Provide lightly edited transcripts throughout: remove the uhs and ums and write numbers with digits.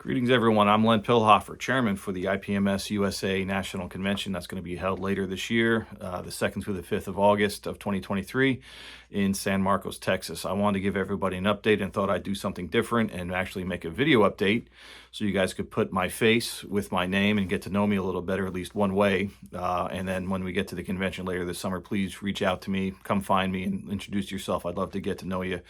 Greetings, everyone. I'm Len Pilhofer, chairman for the IPMS USA National Convention that's going to be held later this year, the 2nd through the 5th of August of 2023 in San Marcos, Texas. I wanted to give everybody an update and thought I'd do something different and actually make a video update so you guys could put my face with my name and get to know me a little better, at least one way. And then when we get to the convention later this summer, please reach out to me, come find me and introduce yourself. I'd love to get to know you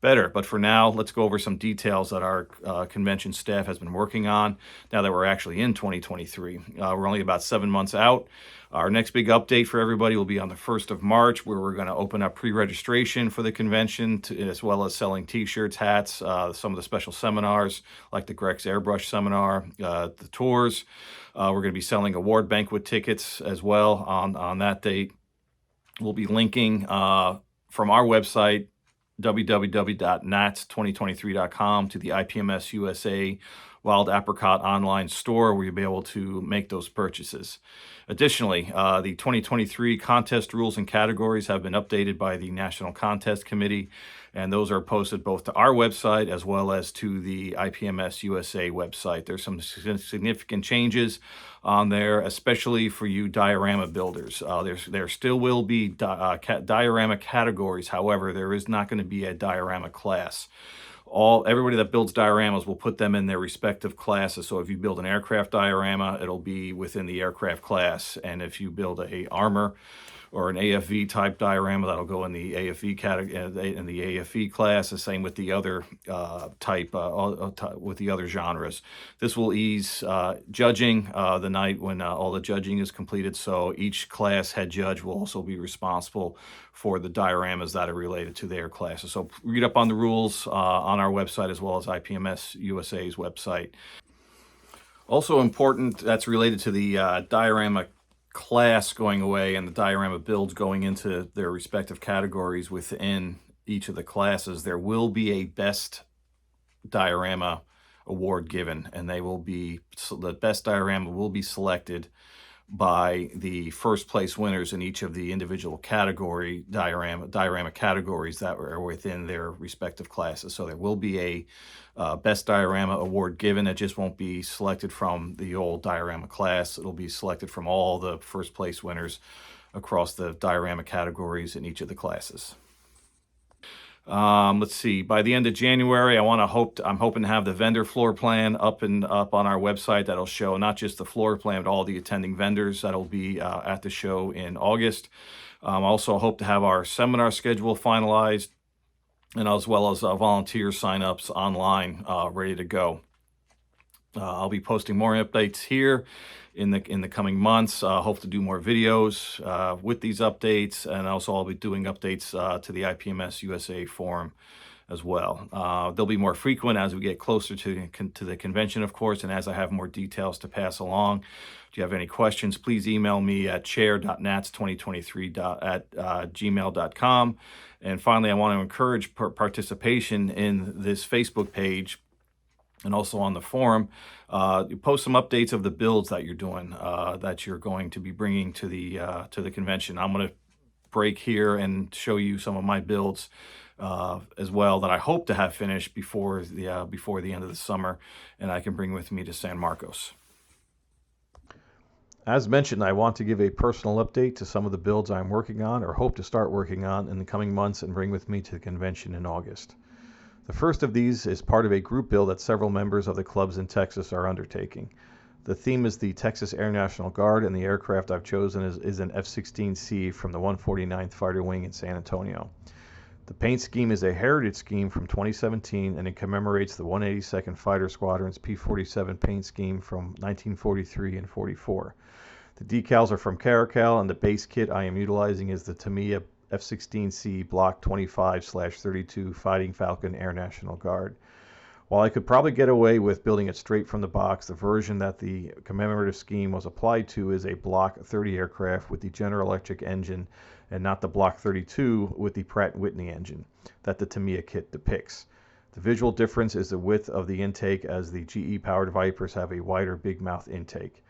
better. But for now, let's go over some details that our convention staff has been working on now that we're actually in 2023. We're only about 7 months out. Our next big update for everybody will be on the 1st of March, where we're going to open up pre-registration for the convention, as well as selling t-shirts, hats, some of the special seminars like the Grex Airbrush seminar, the tours. We're going to be selling award banquet tickets as well on that date. We'll be linking from our website, www.nats2023.com, to the IPMS USA Wild Apricot online store where you'll be able to make those purchases. Additionally, the 2023 contest rules and categories have been updated by the National Contest Committee, and those are posted both to our website as well as to the IPMS USA website. There's some significant changes on there, especially for you diorama builders. There still will be diorama categories. However, there is not going to be a diorama class. Everybody that builds dioramas will put them in their respective classes. So if you build an aircraft diorama, it'll be within the aircraft class. And if you build a armor or an AFV type diorama, that'll go in the AFV category, in the AFV class. The same with the other with the other genres. This will ease judging the night when all the judging is completed. So each class head judge will also be responsible for the dioramas that are related to their classes. So read up on the rules on our website as well as IPMS USA's website. Also important, that's related to the diorama class going away and the diorama builds going into their respective categories within each of the classes. There will be a best diorama award given, and the best diorama will be selected by the first place winners in each of the individual diorama categories that are within their respective classes. So there will be a best diorama award given. It just won't be selected from the old diorama class. It'll be selected from all the first place winners across the diorama categories in each of the classes. Let's see. By the end of January, I'm hoping to have the vendor floor plan up on our website. That'll show not just the floor plan, but all the attending vendors that'll be at the show in August. I also hope to have our seminar schedule finalized, and as well as volunteer signups online, ready to go. I'll be posting more updates here in the coming months. Hope to do more videos with these updates, and also I'll be doing updates to the IPMS USA forum as well. They'll be more frequent as we get closer to the convention, of course, and as I have more details to pass along. If you have any questions, please email me at chair.nats2023@gmail.com. And finally, I want to encourage participation in this Facebook page and also on the forum. You post some updates of the builds that you're doing, that you're going to be bringing to the convention. I'm going to break here and show you some of my builds as well that I hope to have finished before the end of the summer, and I can bring with me to San Marcos. As mentioned, I want to give a personal update to some of the builds I'm working on or hope to start working on in the coming months and bring with me to the convention in August. The first of these is part of a group build that several members of the clubs in Texas are undertaking. The theme is the Texas Air National Guard, and the aircraft I've chosen is an F-16C from the 149th Fighter Wing in San Antonio. The paint scheme is a heritage scheme from 2017, and it commemorates the 182nd Fighter Squadron's P-47 paint scheme from 1943 and 44. The decals are from Caracal, and the base kit I am utilizing is the Tamiya F-16C Block 25/32 Fighting Falcon Air National Guard. While I could probably get away with building it straight from the box, the version that the commemorative scheme was applied to is a Block 30 aircraft with the General Electric engine and not the Block 32 with the Pratt & Whitney engine that the Tamiya kit depicts. The visual difference is the width of the intake, as the GE-powered Vipers have a wider big mouth intake.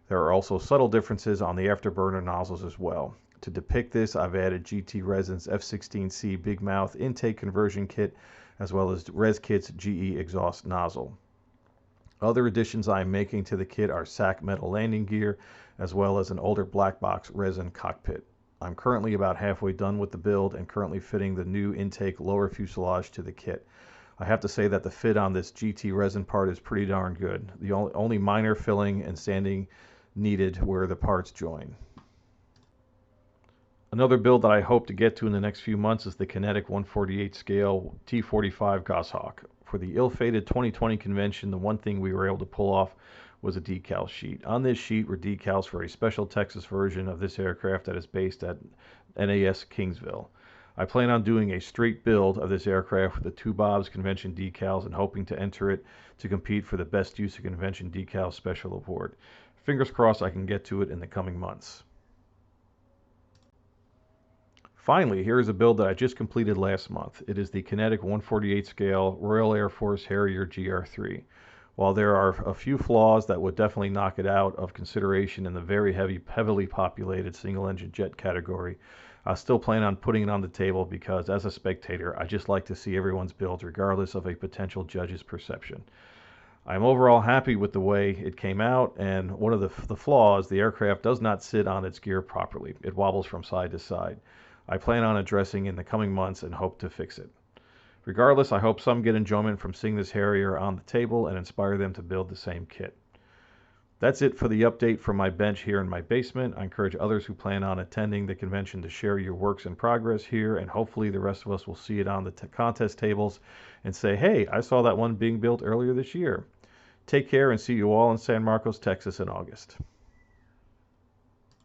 There are also subtle differences on the afterburner nozzles as well. To depict this, I've added GT Resin's F-16C Big Mouth intake conversion kit, as well as ResKit's GE exhaust nozzle. Other additions I am making to the kit are SAC metal landing gear, as well as an older black box resin cockpit. I'm currently about halfway done with the build and currently fitting the new intake lower fuselage to the kit. I have to say that the fit on this GT resin part is pretty darn good. The only minor filling and sanding needed where the parts join. Another build that I hope to get to in the next few months is the Kinetic 148 scale T45 Goshawk. For the ill-fated 2020 convention, the one thing we were able to pull off was a decal sheet. On this sheet were decals for a special Texas version of this aircraft that is based at NAS Kingsville. I plan on doing a straight build of this aircraft with the 2 Bob's convention decals and hoping to enter it to compete for the Best Use of Convention Decal Special Award. Fingers crossed I can get to it in the coming months. Finally, here is a build that I just completed last month. It is the Kinetic 148 scale Royal Air Force Harrier GR3. While there are a few flaws that would definitely knock it out of consideration in the very heavily populated single-engine jet category, I still plan on putting it on the table because, as a spectator, I just like to see everyone's builds regardless of a potential judge's perception. I'm overall happy with the way it came out, and one of the flaws, the aircraft does not sit on its gear properly. It wobbles from side to side. I plan on addressing in the coming months and hope to fix it. Regardless, I hope some get enjoyment from seeing this Harrier on the table and inspire them to build the same kit. That's it for the update from my bench here in my basement. I encourage others who plan on attending the convention to share your works in progress here, and hopefully the rest of us will see it on the contest tables and say, hey, I saw that one being built earlier this year. Take care and see you all in San Marcos, Texas in August.